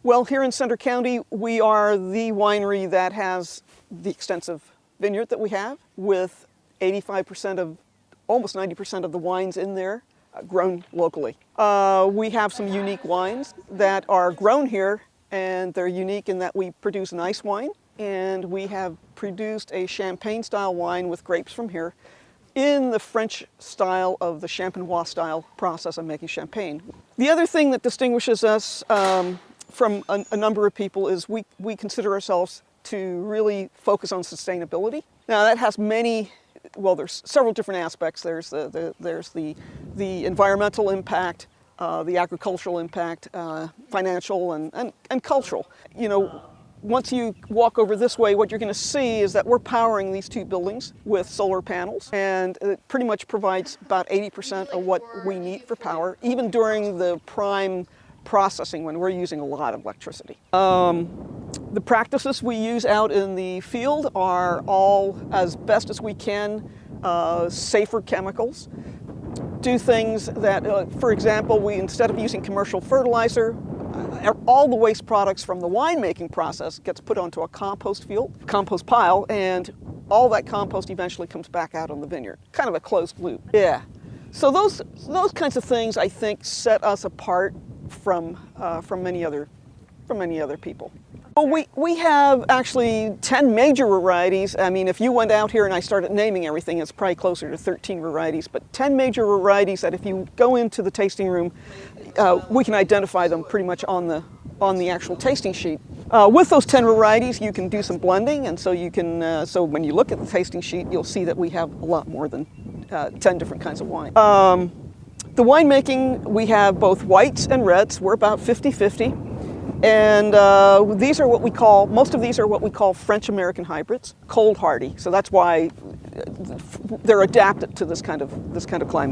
Well, here in Centre County, we are the winery that has the extensive vineyard that we have, with 85% of, almost 90% of the wines in there grown locally. We have some unique wines that are grown here, and they're unique in that we produce an ice wine, and we have produced a champagne-style wine with grapes from here in the French style of the Champenois style process of making champagne. The other thing that distinguishes us from a number of people is we consider ourselves to really focus on sustainability. Now that has many, well, there's several different aspects. There's the environmental impact, the agricultural impact, financial and cultural. You know, once you walk over this way, what you're going to see is that we're powering these two buildings with solar panels, and it pretty much provides about 80% of what we need for power, even during the prime processing when we're using a lot of electricity. The practices we use out in the field are all, as best as we can, safer chemicals. Do things that, for example, we, instead of using commercial fertilizer, all the waste products from the winemaking process gets put onto a compost pile, and all that compost eventually comes back out on the vineyard. Kind of a closed loop. Yeah. So those kinds of things, I think, set us apart from many other people. Well, we have actually 10 major varieties. I mean, if you went out here and I started naming everything, it's probably closer to 13 varieties, but 10 major varieties that if you go into the tasting room, we can identify them pretty much on the actual tasting sheet. With those 10 varieties, you can do some blending, and so you can, so when you look at the tasting sheet, you'll see that we have a lot more than 10 different kinds of wine. The winemaking, we have both whites and reds. We're about 50-50. And these are what we call, most of these are what we call French-American hybrids, cold hardy. So that's why they're adapted to this kind of climate.